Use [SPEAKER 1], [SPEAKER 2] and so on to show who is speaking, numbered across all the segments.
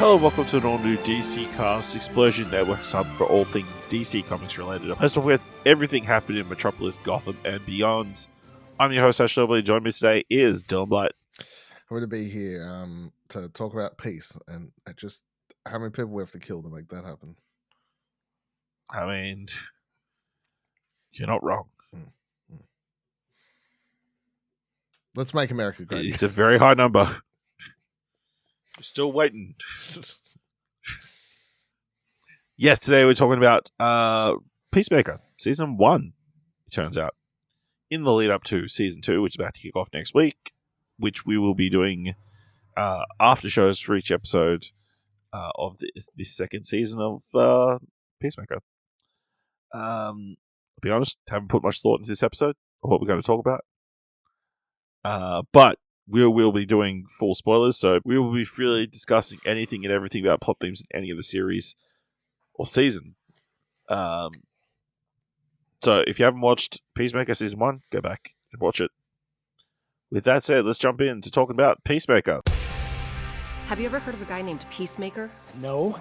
[SPEAKER 1] Hello and welcome to an all-new DC Cast Explosion Network's hub for all things DC Comics related. Let's talk about everything happening in Metropolis, Gotham, and beyond. I'm your host, Hobley. Joining me today is Dylan Blight.
[SPEAKER 2] Happy to be here to talk about peace and just how many people we have to kill to make that happen.
[SPEAKER 1] I mean, you're not wrong.
[SPEAKER 2] Let's make America great.
[SPEAKER 1] It's a very high number. We're still waiting. Yes, today we're talking about Peacemaker, Season 1, it turns out. In the lead up to Season 2, which is about to kick off next week, which we will be doing after shows for each episode of this second season of Peacemaker. I'll be honest, haven't put much thought into this episode or what we're going to talk about. But we will be doing full spoilers, so we will be freely discussing anything and everything about plot themes in any of the series or season. So if you haven't watched Peacemaker Season 1, go back and watch it. With that said, let's jump into talking about Peacemaker.
[SPEAKER 3] Have you ever heard of a guy named Peacemaker?
[SPEAKER 4] No.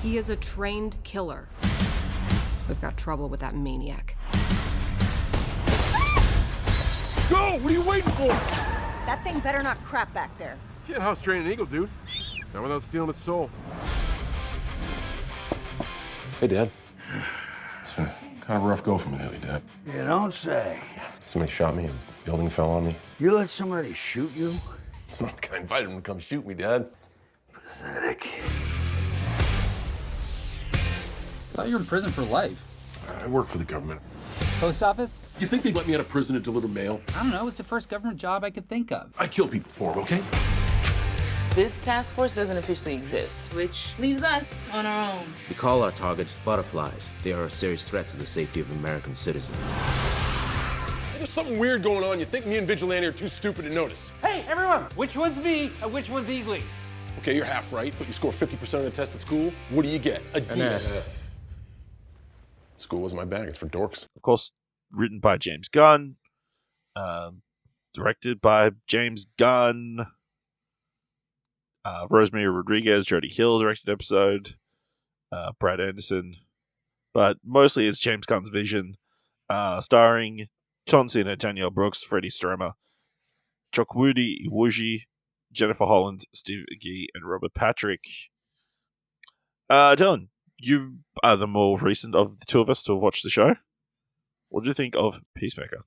[SPEAKER 3] He is a trained killer. We've got trouble with that maniac.
[SPEAKER 4] Go! What are you waiting for?
[SPEAKER 5] That thing better not crap back there.
[SPEAKER 4] Can't house train an eagle, dude. Not without stealing its soul.
[SPEAKER 6] Hey, Dad. It's been kind of a rough go for me lately, Dad.
[SPEAKER 7] You don't say.
[SPEAKER 6] Somebody shot me, a building fell on me.
[SPEAKER 7] You let somebody shoot you?
[SPEAKER 6] It's not the guy invited him to come shoot me, Dad.
[SPEAKER 7] Pathetic.
[SPEAKER 8] I thought you were in prison for life.
[SPEAKER 6] I work for the government.
[SPEAKER 8] Post office?
[SPEAKER 6] You think they'd let me out of prison to deliver mail?
[SPEAKER 8] I don't know. It's the first government job I could think of.
[SPEAKER 6] I kill people for it, okay?
[SPEAKER 9] This task force doesn't officially exist, which leaves us on our own.
[SPEAKER 10] We call our targets butterflies. They are a serious threat to the safety of American citizens.
[SPEAKER 6] There's something weird going on. You think me and Vigilante are too stupid to notice.
[SPEAKER 8] Hey, everyone! Which one's me and which one's Eagly?
[SPEAKER 6] Okay, you're half right, but you score 50% on the test at school. What do you get? A D. School wasn't my bag. It's for dorks.
[SPEAKER 1] Of course, written by James Gunn, directed by James Gunn. Rosemary Rodriguez, Jody Hill directed episode, Brad Anderson, but mostly it's James Gunn's vision, starring John Cena, Danielle Brooks, Freddie Stromer, Chukwudi Iwuji, Jennifer Holland, Steve Agee, and Robert Patrick. Dylan, you are the more recent of the two of us to have watched the show. What do you think of Peacemaker?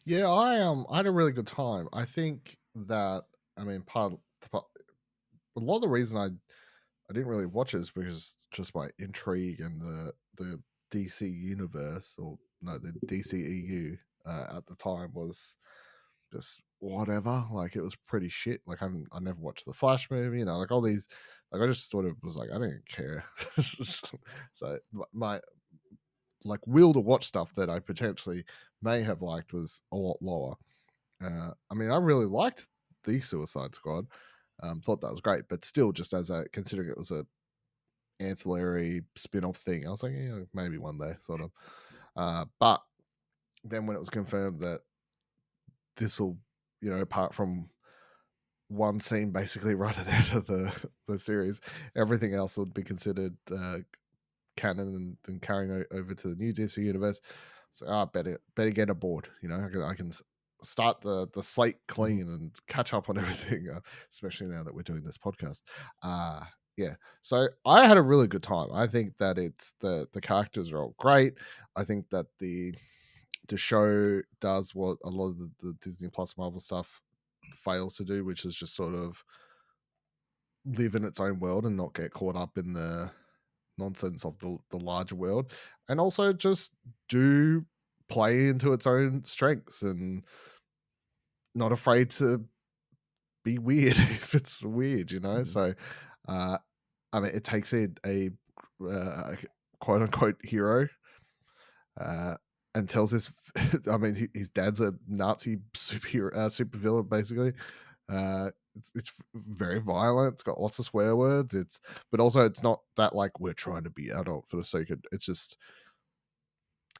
[SPEAKER 2] Yeah, I had a really good time. I think that a lot of the reason I didn't really watch it is because just my intrigue and the DC universe, or no, the DCEU at the time was just whatever. Like, it was pretty shit. Like, I never watched the Flash movie, like all these. Like, I just thought it was like, I didn't care. So my will to watch stuff that I potentially may have liked was a lot lower. I really liked the Suicide Squad. Thought that was great, but still, just considering it was a ancillary spin-off thing, I was like, yeah, maybe one day, sort of. But then when it was confirmed that this will, apart from one scene basically right at the end of the series, everything else would be considered canon and carrying over to the new DC universe. So better get aboard. I can start the slate clean and catch up on everything, especially now that we're doing this podcast. So I had a really good time. I think that it's the characters are all great. I think that the show does what a lot of the Disney Plus Marvel stuff fails to do, which is just sort of live in its own world and not get caught up in the nonsense of the larger world, and also just do play into its own strengths and not afraid to be weird if it's weird, So it takes a quote unquote hero and tells his his dad's a Nazi supervillain basically. It's very violent. It's got lots of swear words. But also it's not that like we're trying to be adult for the sake of. It's just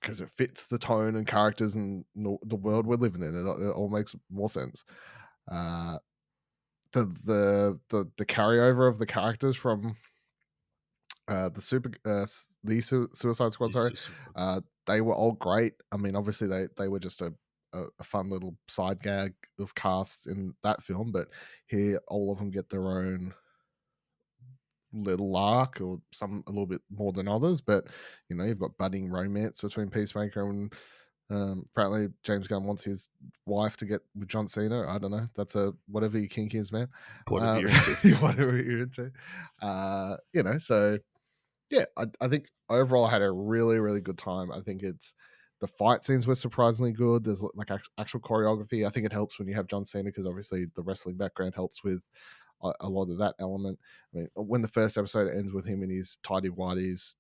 [SPEAKER 2] because it fits the tone and characters and the world we're living in. It all makes more sense. the carryover of the characters from Suicide Squad. Sorry, they were all great. I mean, obviously they were just a fun little side gag of casts in that film, but here all of them get their own little arc, or some a little bit more than others. But you've got budding romance between Peacemaker and apparently James Gunn wants his wife to get with John Cena. I don't know. That's a whatever your kink is, man.
[SPEAKER 1] Whatever you're into.
[SPEAKER 2] Whatever you're into. So yeah, I think overall I had a really, really good time. I think the fight scenes were surprisingly good. There's like actual choreography. I think it helps when you have John Cena, because obviously the wrestling background helps with a lot of that element. I mean, when the first episode ends with him in his tidy whities,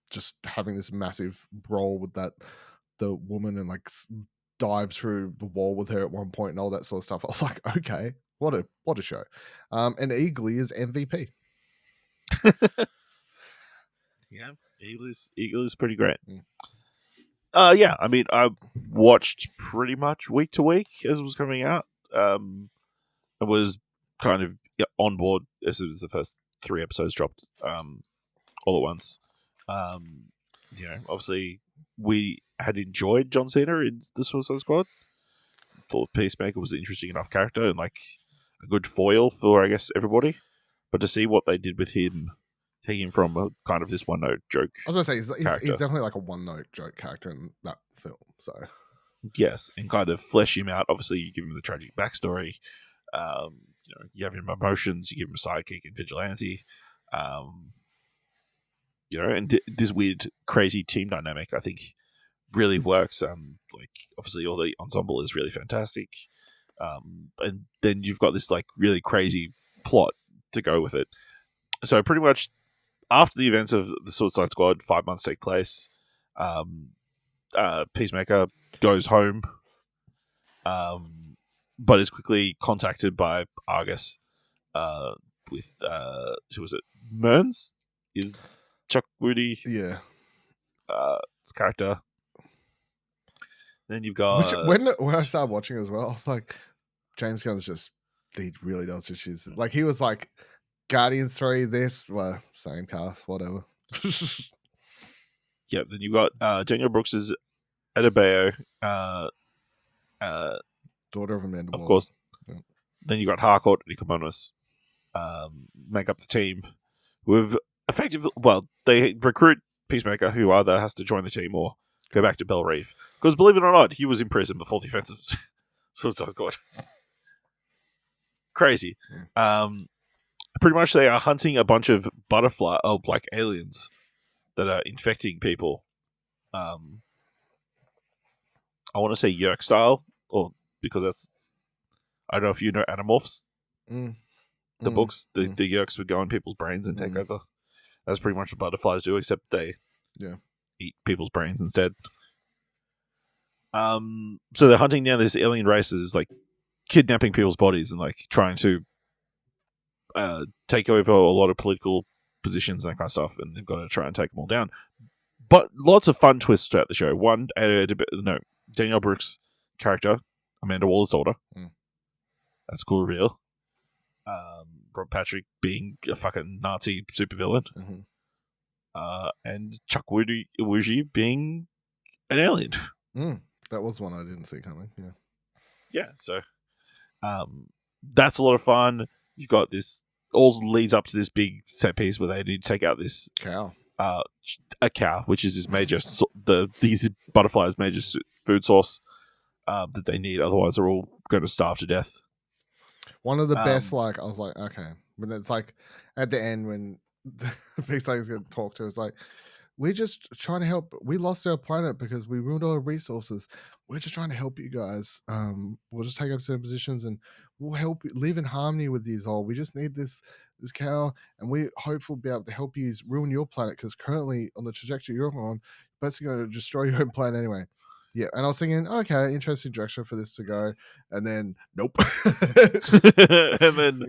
[SPEAKER 2] just having this massive brawl with the woman, and like dives through the wall with her at one point and all that sort of stuff. I was like, okay, what a show. And Eagly is MVP.
[SPEAKER 1] Yeah, Eagle is pretty great. Yeah, I mean, I watched pretty much week to week as it was coming out. I was kind of on board as soon as the first 3 episodes dropped, all at once. Obviously, we had enjoyed John Cena in the Suicide Squad. Thought Peacemaker was an interesting enough character and like a good foil for, I guess, everybody. But to see what they did with him, taking him from a kind of this one-note joke.
[SPEAKER 2] I was going to say, he's definitely like a one-note joke character in that film. So
[SPEAKER 1] yes, and kind of flesh him out. Obviously, you give him the tragic backstory. You have him emotions. You give him a sidekick and vigilante. And this weird, crazy team dynamic, I think, really works. Obviously, all the ensemble is really fantastic. And then you've got this like really crazy plot to go with it. So pretty much after the events of the Suicide Squad, 5 months take place. Peacemaker goes home, but is quickly contacted by Argus with who was it? Mearns is Chuck Woody.
[SPEAKER 2] Yeah,
[SPEAKER 1] his character. Then you've got
[SPEAKER 2] when I started watching as well, I was like, James Gunn's he really does just use it. Like he was like Guardians 3, same cast, whatever.
[SPEAKER 1] Yeah, then you've got Daniel Brooks' Adebayo,
[SPEAKER 2] daughter of Amanda
[SPEAKER 1] of
[SPEAKER 2] Waller.
[SPEAKER 1] course.
[SPEAKER 2] Yeah.
[SPEAKER 1] Then you got Harcourt and Ikomonos make up the team with they recruit Peacemaker, who either has to join the team or go back to Belle Reeve. Because believe it or not, he was in prison before the offense of Suicide Squad. Crazy. Pretty much they are hunting a bunch of like aliens that are infecting people. I want to say Yerk style, or because that's, I don't know if you know Animorphs. The books, the Yerks would go in people's brains and take over. That's pretty much what butterflies do, except they eat people's brains instead. So they're hunting down this alien races, like kidnapping people's bodies and like trying to take over a lot of political positions and that kind of stuff, and they've got to try and take them all down. But lots of fun twists throughout the show. One, Danielle Brooks' character, Amanda Waller's daughter. That's a cool reveal. Rob Patrick being a fucking Nazi supervillain. And Chuck Woogie being an alien.
[SPEAKER 2] That was one I didn't see coming.
[SPEAKER 1] Yeah, so that's a lot of fun. You've got this, all leads up to this big set piece where they need to take out this
[SPEAKER 2] cow.
[SPEAKER 1] A cow, which is this major, these butterflies' major food source that they need. Otherwise, they're all going to starve to death.
[SPEAKER 2] One of the best, I was like, okay. But it's like, at the end, when the big thing's going to talk to us, like, we're just trying to help. We lost our planet because we ruined all our resources. We're just trying to help you guys. We'll just take up certain positions and we'll help you live in harmony with these all. We just need this cow, and we hope we'll be able to help you ruin your planet, because currently on the trajectory you're on, basically going to destroy your own planet anyway. Yeah, and I was thinking, okay, interesting direction for this to go, and then nope.
[SPEAKER 1] And then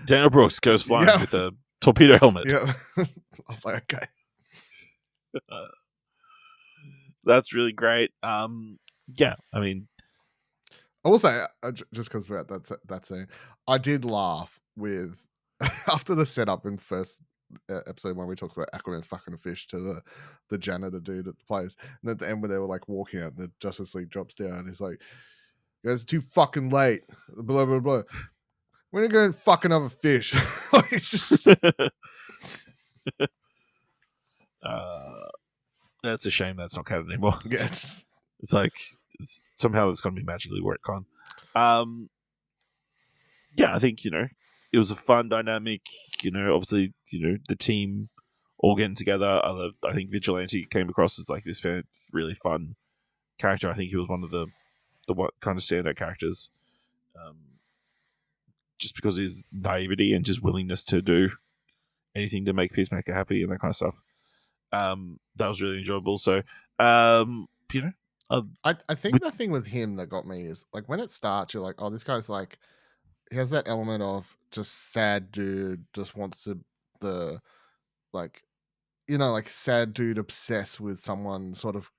[SPEAKER 1] Daniel Brooks goes flying with a torpedo helmet.
[SPEAKER 2] Yeah, I was like, okay.
[SPEAKER 1] That's really great. Yeah, I mean,
[SPEAKER 2] I will say, just because we're at that scene, I did laugh with after the setup in first episode when we talked about Aquaman fucking a fish to the janitor dude at the place, and at the end where they were like walking out, and the Justice League drops down, and he's like, "You guys are too fucking late." Blah blah blah. We're gonna go fuck another fish. Like, it's just
[SPEAKER 1] That's a shame that's not canon anymore.
[SPEAKER 2] yes.
[SPEAKER 1] It's like somehow it's going to be magically worked on. Yeah, I think it was a fun dynamic. Obviously, the team all getting together. I think Vigilante came across as like this really fun character. I think he was one of the what kind of standout characters, just because of his naivety and just willingness to do anything to make Peacemaker happy and that kind of stuff. That was really enjoyable. So,
[SPEAKER 2] I think the thing with him that got me is like when it starts, you're like, oh, this guy's like, he has that element of just sad dude, just wants like sad dude obsessed with someone sort of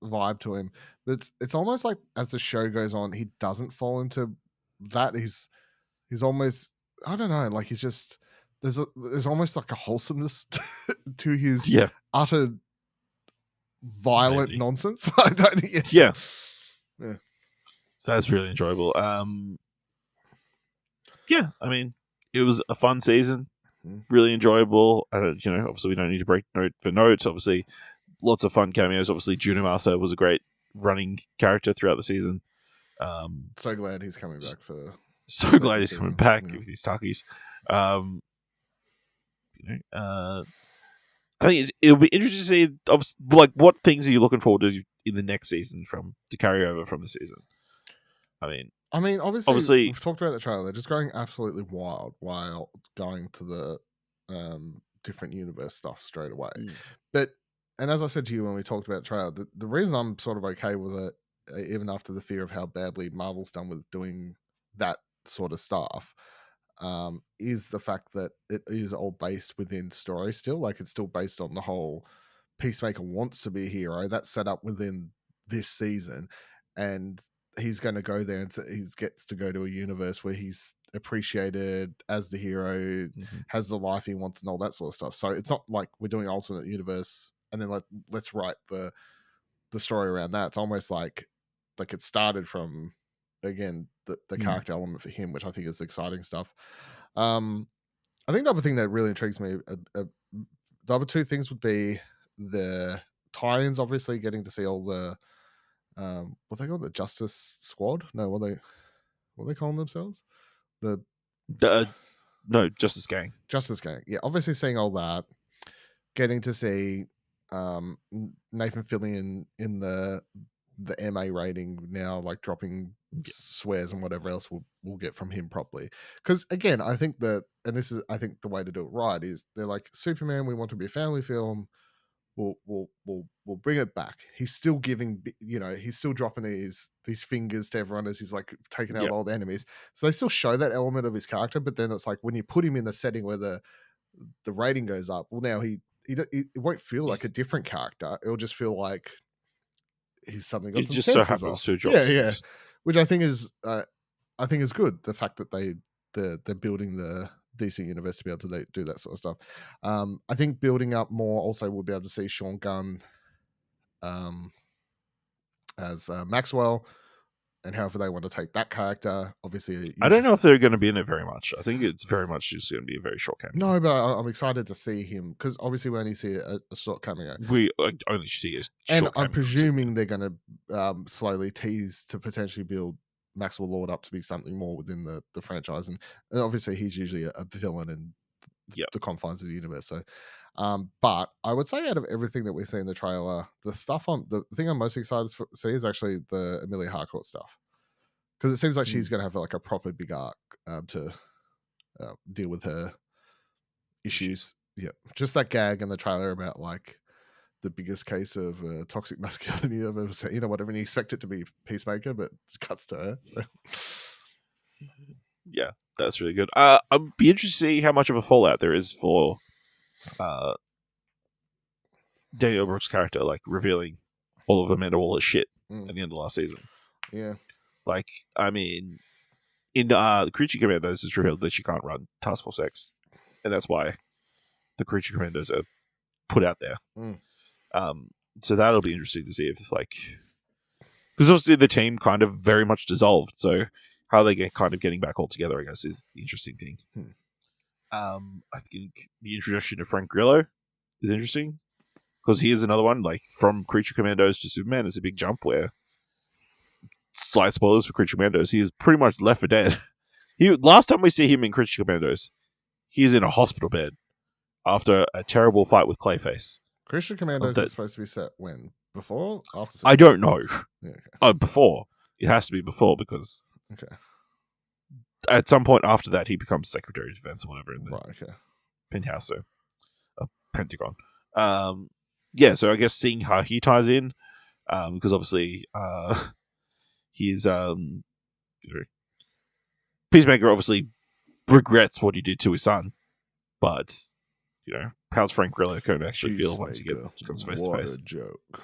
[SPEAKER 2] vibe to him. But it's almost like as the show goes on, he doesn't fall into that. He's almost, I don't know, like he's just there's almost like a wholesomeness to his utter violent nonsense. I don't,
[SPEAKER 1] yeah.
[SPEAKER 2] Yeah.
[SPEAKER 1] So that's really enjoyable. Yeah, I mean, it was a fun season, really enjoyable. Obviously we don't need to break note for notes. Obviously, lots of fun cameos. Obviously, Juno Master was a great running character throughout the season.
[SPEAKER 2] So glad he's coming back for.
[SPEAKER 1] So glad he's coming back with these Takis. I think it'll be interesting to see, like, what things are you looking forward to in the next season to carry over from the season. I mean, obviously,
[SPEAKER 2] we've talked about the trailer. They're just going absolutely wild while going to the different universe stuff straight away. And as I said to you when we talked about the trailer, the reason I'm sort of okay with it, even after the fear of how badly Marvel's done with doing that sort of stuff, is the fact that it is all based within story still. Like, it's still based on the whole Peacemaker wants to be a hero. That's set up within this season, and he's going to go there and he gets to go to a universe where he's appreciated as the hero, has the life he wants and all that sort of stuff. So it's not like we're doing alternate universe and then let's write the story around that. It's almost like it started from, again, the character element for him, which I think is exciting stuff. I think the other thing that really intrigues me, the other two things would be the tie-ins, obviously getting to see all the what they call the Justice Squad? No, what they calling themselves? No,
[SPEAKER 1] Justice Gang.
[SPEAKER 2] Justice Gang. Yeah, obviously seeing all that, getting to see Nathan Fillion in the MA rating now, like dropping swears and whatever else we'll get from him properly. Because again, I think that, and this is, I think the way to do it right is they're like, Superman, we want to be a family film. We'll bring it back. He's still giving, he's still dropping these fingers to everyone as he's like taking out all the enemies. So they still show that element of his character, but then it's like when you put him in a setting where the rating goes up, well, now it won't feel like a different character. It'll just feel like he's something got
[SPEAKER 1] it
[SPEAKER 2] some
[SPEAKER 1] just so
[SPEAKER 2] senses
[SPEAKER 1] happens
[SPEAKER 2] off.
[SPEAKER 1] to drop.
[SPEAKER 2] Yeah, which I think is good. The fact that they're building the DC universe to be able to do that sort of stuff. I think building up more also we'll be able to see Sean Gunn as Maxwell, and however they want to take that character. Obviously,
[SPEAKER 1] I don't know if they're going to be in it very much. I think it's very much just going to be a very short cameo.
[SPEAKER 2] No, but I'm excited to see him because obviously we only see a short cameo.
[SPEAKER 1] We only see a short
[SPEAKER 2] and I'm presuming they're going to slowly tease to potentially build Maxwell Lord up to be something more within the franchise, and obviously he's usually a villain in the confines of the universe. So, but I would say out of everything that we see in the trailer, the thing I'm most excited to see is actually the Amelia Harcourt stuff, because it seems like she's going to have like a proper big arc to deal with her issues. Yeah, just that gag in the trailer about like the biggest case of toxic masculinity I've ever seen, or whatever, and you expect it to be Peacemaker, but it cuts to her. So.
[SPEAKER 1] Yeah, that's really good. I'd be interested to see how much of a fallout there is for Daniel Brooks' character, like revealing all of Amanda Waller's shit at the end of last season.
[SPEAKER 2] Yeah.
[SPEAKER 1] Like, I mean, in the Creature Commandos, it's revealed that she can't run Task Force X, and that's why the Creature Commandos are put out there. So that'll be interesting to see if, like, because obviously the team kind of very much dissolved. So how they get kind of getting back all together, I guess, is the interesting thing. I think the introduction of Frank Grillo is interesting because he is another one, like from Creature Commandos to Superman. It's a big jump where, slight spoilers for Creature Commandos, he is pretty much left for dead. Last time we see him in Creature Commandos, he's in a hospital bed after a terrible fight with Clayface.
[SPEAKER 2] Creature Commandos is supposed to be set when? Before? After?
[SPEAKER 1] I don't know.
[SPEAKER 2] Yeah, okay.
[SPEAKER 1] Before. It has to be before because
[SPEAKER 2] Okay.
[SPEAKER 1] At some point after that, he becomes Secretary of Defense or whatever in the penthouse, so Pentagon. Yeah, so I guess seeing how he ties in, because obviously he's Peacemaker obviously regrets what he did to his son, but how's Frank Grillo going to actually feel once he comes face to face?
[SPEAKER 2] What a joke!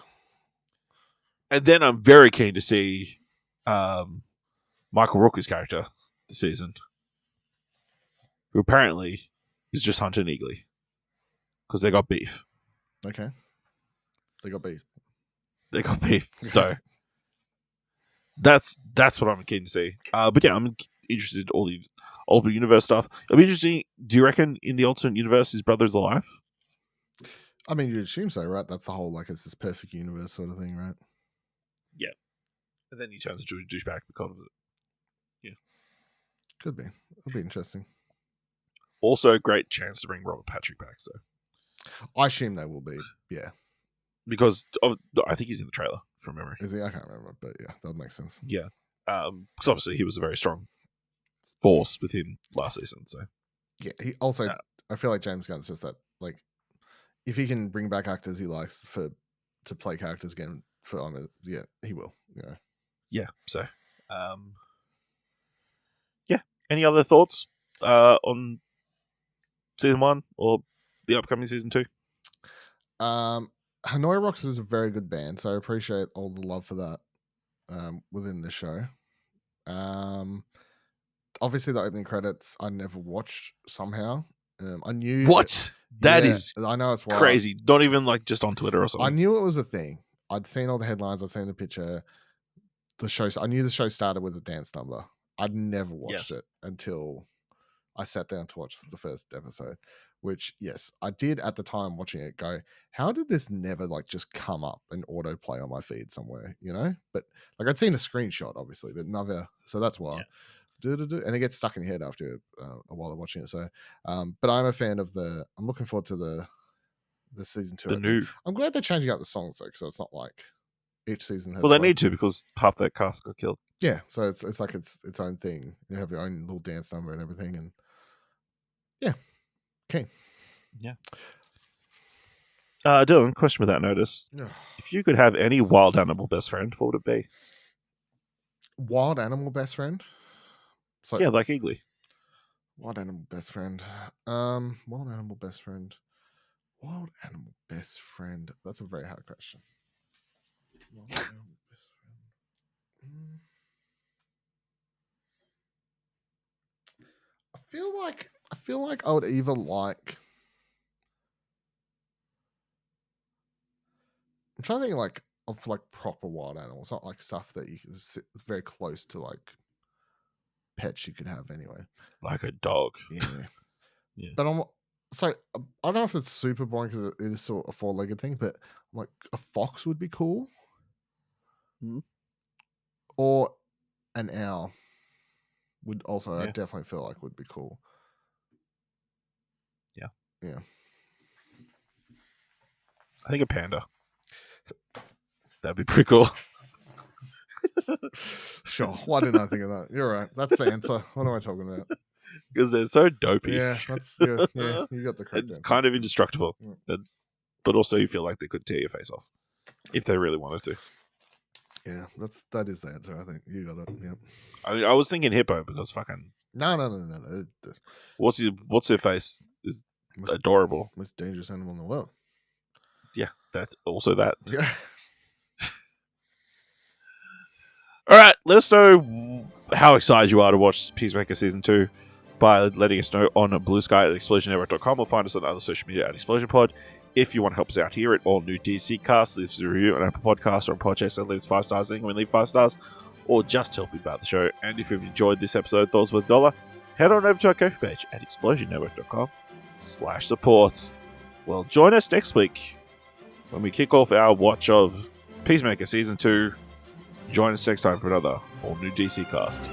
[SPEAKER 1] And then I'm very keen to see Michael Rooker's character this season, who apparently is just hunting Eagly because they got beef.
[SPEAKER 2] Okay, they got beef.
[SPEAKER 1] They got beef. So that's what I'm keen to see. But yeah, I'm interested in all the alternate universe stuff. It'll be interesting. Do you reckon in the alternate universe his brother's alive?
[SPEAKER 2] I mean, you'd assume so, right? That's the whole it's this perfect universe sort of thing, right?
[SPEAKER 1] Yeah. And then he turns into a douchebag because of it. Yeah.
[SPEAKER 2] Could be. It'll be interesting.
[SPEAKER 1] Also, a great chance to bring Robert Patrick back. So
[SPEAKER 2] I assume they will be. Yeah.
[SPEAKER 1] Because I think he's in the trailer from memory.
[SPEAKER 2] Is he? I can't remember, but yeah, that would make sense.
[SPEAKER 1] Yeah. Because obviously he was a very strong force with him last season. So
[SPEAKER 2] yeah, he also. I feel like James Gunn's just that. Like, if he can bring back actors he likes to play characters again yeah, he will.
[SPEAKER 1] Yeah. So, yeah. Any other thoughts on season 1 or the upcoming season 2?
[SPEAKER 2] Hanoi Rocks is a very good band, so I appreciate all the love for that within the show. Obviously, the opening credits I never watched somehow. I knew
[SPEAKER 1] what that is.
[SPEAKER 2] I know it's wild.
[SPEAKER 1] Crazy. Not even just on Twitter or something.
[SPEAKER 2] I knew it was a thing. I'd seen all the headlines. I'd seen the picture. The show. I knew the show started with a dance number. I'd never watched it until I sat down to watch the first episode. Which, yes, I did at the time watching it go, how did this never just come up and autoplay on my feed somewhere, But I'd seen a screenshot, obviously, but never. So that's why. Yeah. And it gets stuck in your head after a while of watching it. So, but I'm a fan of I'm looking forward to the season 2.
[SPEAKER 1] The new.
[SPEAKER 2] I'm glad they're changing up the songs though, so it's not like each season has.
[SPEAKER 1] Well, they need to because half that cast got killed.
[SPEAKER 2] Yeah, so it's like its own thing. You have your own little dance number and everything, and yeah. Okay.
[SPEAKER 1] Yeah. Dylan, question without notice. If you could have any wild animal best friend, what would it be?
[SPEAKER 2] Wild animal best friend? So,
[SPEAKER 1] yeah, like Eagly.
[SPEAKER 2] Wild animal best friend. Wild animal best friend. Wild animal best friend. That's a very hard question. Wild animal best friend. I feel like I would either like. I'm trying to think of proper wild animals, not stuff that you can sit very close to pets you could have anyway.
[SPEAKER 1] Like a dog.
[SPEAKER 2] Yeah.
[SPEAKER 1] Yeah.
[SPEAKER 2] But I don't know if it's super boring because it is sort of a 4-legged thing, but a fox would be cool.
[SPEAKER 1] Mm-hmm.
[SPEAKER 2] Or an owl would also,
[SPEAKER 1] yeah.
[SPEAKER 2] I definitely feel like would be cool.
[SPEAKER 1] Yeah.
[SPEAKER 2] Yeah.
[SPEAKER 1] I think a panda. That'd be pretty cool.
[SPEAKER 2] Sure. Why didn't I think of that? You're right. That's the answer. What am I talking about?
[SPEAKER 1] Because they're so dopey.
[SPEAKER 2] Yeah, you got the correct
[SPEAKER 1] It's
[SPEAKER 2] answer.
[SPEAKER 1] kind of indestructible. Yeah. But also you feel like they could tear your face off if they really wanted to.
[SPEAKER 2] Yeah, that is the answer, I think. You got it. Yeah.
[SPEAKER 1] I mean, I was thinking hippo because fucking
[SPEAKER 2] No.
[SPEAKER 1] What's her face is adorable.
[SPEAKER 2] Most dangerous animal in the world.
[SPEAKER 1] Yeah, that's also that.
[SPEAKER 2] Yeah.
[SPEAKER 1] All right, let us know how excited you are to watch Peacemaker Season 2 by letting us know on Blue Sky at explosionnetwork.com or find us on other social media at ExplosionPod. If you want to help us out here at All New DC Cast, leave us a review on Apple Podcasts or on Podchaser and leave us 5 stars. And we leave 5 stars, or just help me about the show. And if you've enjoyed this episode, thoughts worth $1, head on over to our Ko-fi page at explosionnetwork.com/support. Well, join us next week when we kick off our watch of Peacemaker Season 2. Join us next time for another All New DC Cast.